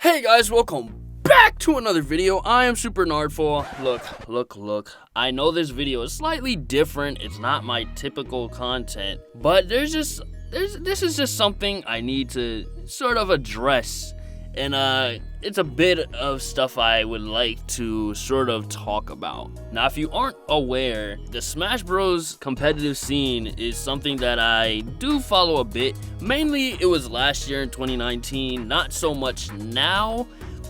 Hey guys, welcome back to another video. I am SuperNardful. Look. I know this video is slightly different. It's not my typical content, but this is just something I need to sort of address. And it's a bit of stuff I would like to sort of talk about. Now, if you aren't aware, the Smash Bros. Competitive scene is something that I do follow a bit. Mainly, it was last year in 2019, not so much now,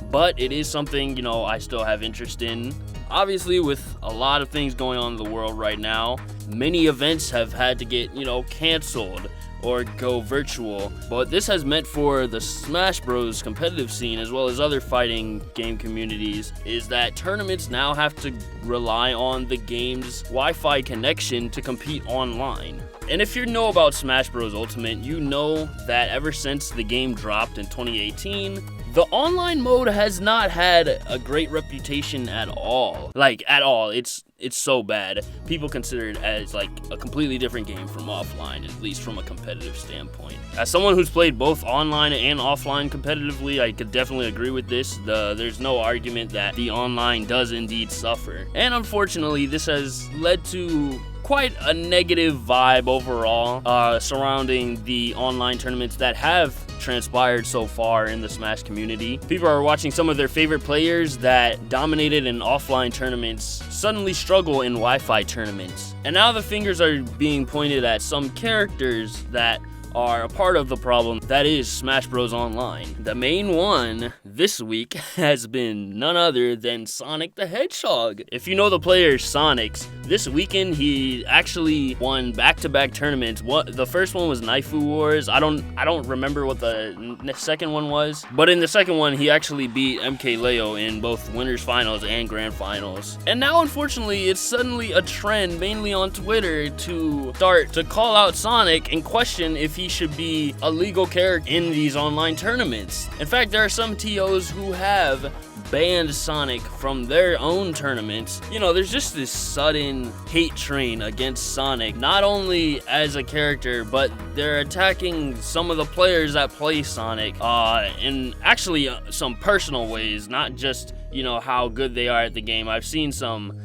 but it is something, I still have interest in. Obviously, with a lot of things going on in the world right now, many events have had to get, canceled or go virtual, but this has meant for the Smash Bros. Competitive scene as well as other fighting game communities is that tournaments now have to rely on the game's Wi-Fi connection to compete online. And if you know about Smash Bros. Ultimate, you know that ever since the game dropped in 2018, the online mode has not had a great reputation at all. It's so bad. People consider it as like a completely different game from offline, at least from a competitive standpoint. As someone who's played both online and offline competitively, I could definitely agree with this. There's no argument that the online does indeed suffer. And unfortunately, this has led to quite a negative vibe overall surrounding the online tournaments that have transpired so far in the Smash community. People are watching some of their favorite players that dominated in offline tournaments suddenly struggle in Wi-Fi tournaments. And now the fingers are being pointed at some characters that are a part of the problem that is Smash Bros. Online. The main one this week has been none other than Sonic the Hedgehog. If you know the player Sonic's, this weekend he actually won back-to-back tournaments. The first one was Knifeu Wars. I don't remember what the second one was, but in the second one he actually beat MKLeo in both winners finals and grand finals. And now unfortunately it's suddenly a trend, mainly on Twitter, to start to call out Sonic and question if he should be a legal character in these online tournaments. In fact, there are some TOs who have banned Sonic from their own tournaments. There's just this sudden hate train against Sonic, not only as a character, but they're attacking some of the players that play Sonic in actually some personal ways, not just, how good they are at the game. I've seen some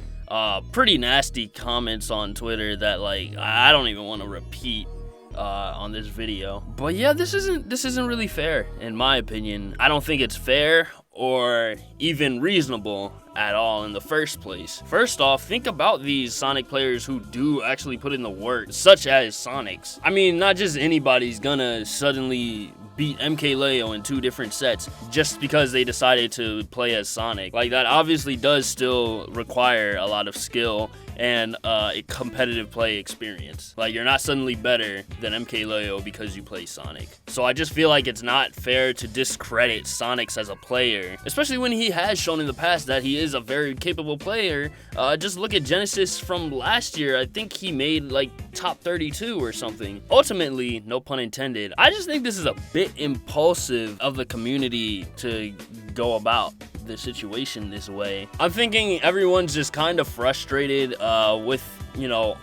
pretty nasty comments on Twitter that I don't even want to repeat on this video. But yeah, this isn't really fair, in my opinion. I don't think it's fair or even reasonable at all in the first place. First off, think about these Sonic players who do actually put in the work, such as Sonic's. I mean, not just anybody's gonna suddenly beat MKLeo in 2 different sets just because they decided to play as Sonic. That obviously does still require a lot of skill and a competitive play experience. You're not suddenly better than MKLeo because you play Sonic. So I just feel like it's not fair to discredit Sonic's as a player, especially when he has shown in the past that he is a very capable player. Just look at Genesis from last year. I think he made top 32 or something. Ultimately, no pun intended, I just think this is a bit impulsive of the community to go about the situation this way. I'm thinking everyone's just kind of frustrated with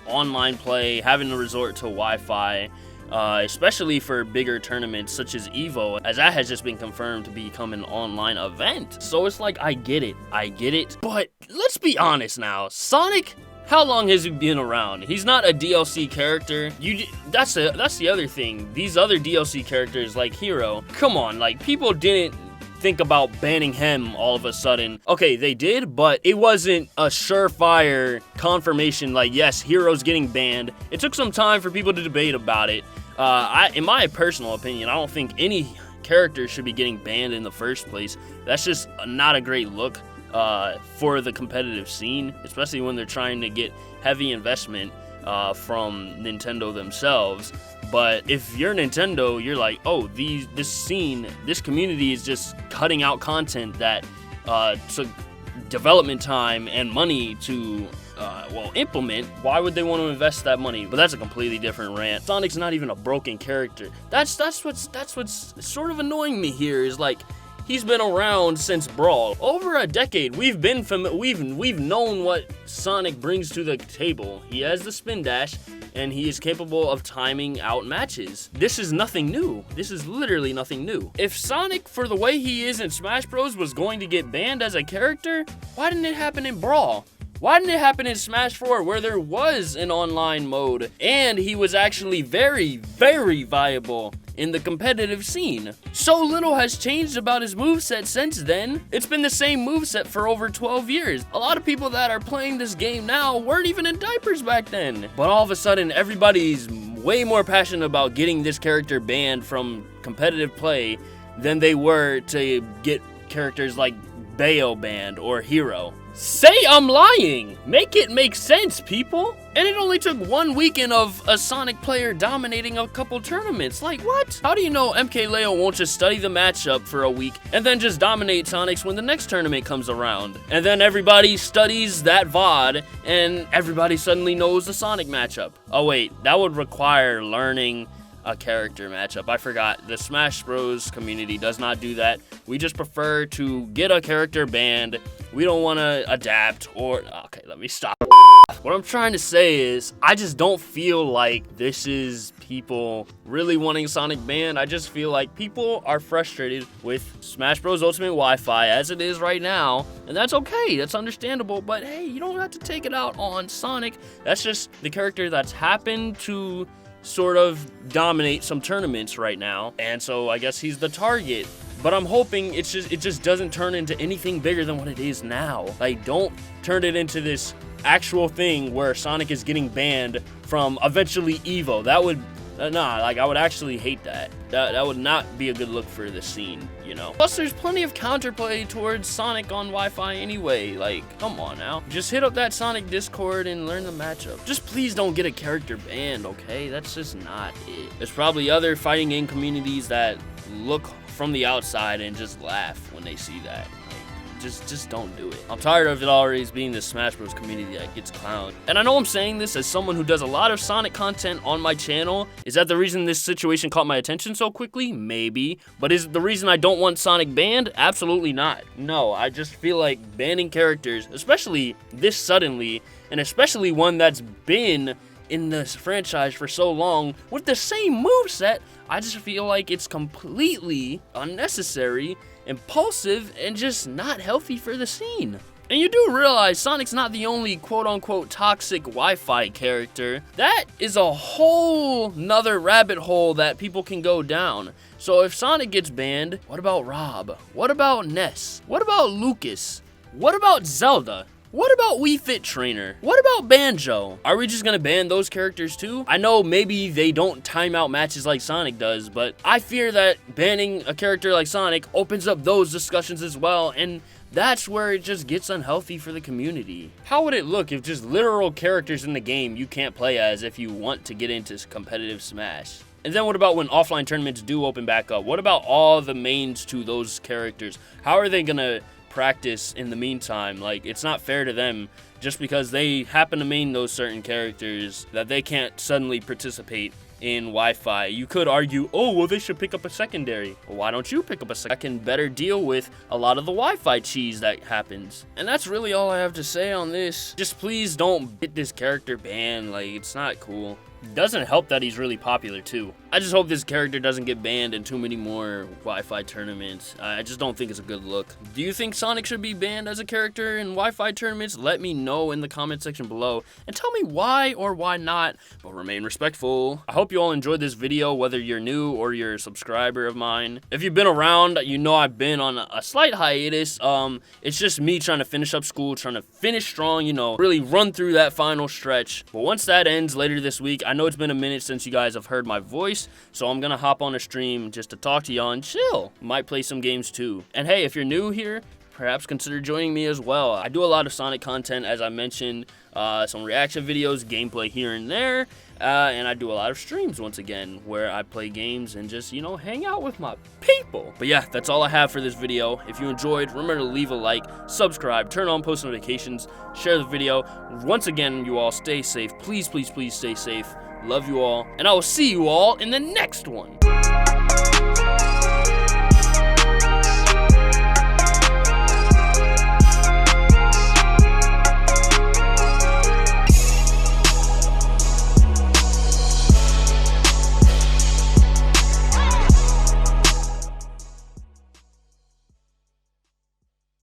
online play, having to resort to Wi-Fi, especially for bigger tournaments such as EVO, as that has just been confirmed to become an online event. So it's I get it, but let's be honest now. Sonic, how long has he been around? He's not a DLC character. That's the other thing. These other DLC characters like Hero, come on, people didn't think about banning him all of a sudden. Okay, they did, but it wasn't a surefire confirmation yes, Hero's getting banned. It took some time for people to debate about it. In my personal opinion, I don't think any character should be getting banned in the first place. That's just not a great look for the competitive scene, especially when they're trying to get heavy investment from Nintendo themselves. But if you're Nintendo, you're oh, this community is just cutting out content that took development time and money to implement. Why would they want to invest that money? But that's a completely different rant. Sonic's not even a broken character. That's what's sort of annoying me here is he's been around since Brawl. Over a decade, we've known what Sonic brings to the table. He has the spin dash, and he is capable of timing out matches. This is nothing new. This is literally nothing new. If Sonic, for the way he is in Smash Bros, was going to get banned as a character, why didn't it happen in Brawl? Why didn't it happen in Smash 4 where there was an online mode and he was actually very, very viable in the competitive scene? So little has changed about his moveset since then. It's been the same moveset for over 12 years. A lot of people that are playing this game now weren't even in diapers back then. But all of a sudden, everybody's way more passionate about getting this character banned from competitive play than they were to get characters like Bayo banned or Hero. Say I'm lying! Make it make sense, people! And it only took 1 weekend of a Sonic player dominating a couple tournaments. Like, what? How do you know MKLeo won't just study the matchup for a week and then just dominate Sonics when the next tournament comes around? And then everybody studies that VOD and everybody suddenly knows the Sonic matchup. Oh wait, that would require learning a character matchup. I forgot. The Smash Bros community does not do that. We just prefer to get a character banned. We don't want to adapt or... Okay, let me stop. What I'm trying to say is, I just don't feel like this is people really wanting Sonic banned. I just feel like people are frustrated with Smash Bros Ultimate Wi-Fi as it is right now, and that's okay. That's understandable, but hey, you don't have to take it out on Sonic. That's just the character that's happened to sort of dominate some tournaments right now, and so I guess he's the target. But I'm hoping it just doesn't turn into anything bigger than what it is now. Like, don't turn it into this actual thing where Sonic is getting banned from eventually Evo. That would, I would actually hate that. That would not be a good look for the scene, you know? Plus, there's plenty of counterplay towards Sonic on Wi-Fi anyway. Like, come on now. Just hit up that Sonic Discord and learn the matchup. Just please don't get a character banned, okay? That's just not it. There's probably other fighting game communities that look from the outside and just laugh when they see that. Just don't do it. I'm tired of it always being the Smash Bros community that gets clowned. And I know I'm saying this as someone who does a lot of Sonic content on my channel. Is that the reason this situation caught my attention so quickly? Maybe. But is it the reason I don't want Sonic banned? Absolutely not. No, I just feel like banning characters, especially this suddenly, and especially one that's been in this franchise for so long with the same moveset, I just feel like it's completely unnecessary, impulsive, and just not healthy for the scene. And you do realize Sonic's not the only quote-unquote toxic Wi-Fi character. That is a whole nother rabbit hole that people can go down. So if Sonic gets banned, what about Rob? What about Ness? What about Lucas? What about Zelda? What about Wii Fit Trainer? What about Banjo? Are we just gonna ban those characters too? I know maybe they don't time out matches like Sonic does, but I fear that banning a character like Sonic opens up those discussions as well, and that's where it just gets unhealthy for the community. How would it look if just literal characters in the game you can't play as if you want to get into competitive Smash? And then what about when offline tournaments do open back up? What about all the mains to those characters? How are they gonna practice in the meantime? Like, it's not fair to them just because they happen to main those certain characters that they can't suddenly participate in Wi-Fi. You could argue, oh, well, they should pick up a secondary. Well, why don't you pick up a secondary? I can better deal with a lot of the Wi-Fi cheese that happens. And that's really all I have to say on this. Just please don't get this character banned. Like, it's not cool. Doesn't help that he's really popular too. I just hope this character doesn't get banned in too many more Wi-Fi tournaments. I just don't think it's a good look. Do you think Sonic should be banned as a character in Wi-Fi tournaments? Let me know in the comment section below and tell me why or why not, but remain respectful. I hope you all enjoyed this video, whether you're new or you're a subscriber of mine. If you've been around, you know I've been on a slight hiatus. It's just me trying to finish up school, trying to finish strong, you know, really run through that final stretch. But once that ends later this week, I know it's been a minute since you guys have heard my voice, so I'm gonna hop on a stream just to talk to y'all and chill. Might play some games too. And hey, if you're new here, perhaps consider joining me as well. I do a lot of Sonic content, as I mentioned, some reaction videos, gameplay here and there, and I do a lot of streams once again where I play games and just, you know, hang out with my people. But yeah, that's all I have for this video. If you enjoyed, remember to leave a like, subscribe, turn on post notifications, share the video. Once again, you all stay safe. Please, please, please stay safe. Love you all, and I will see you all in the next one.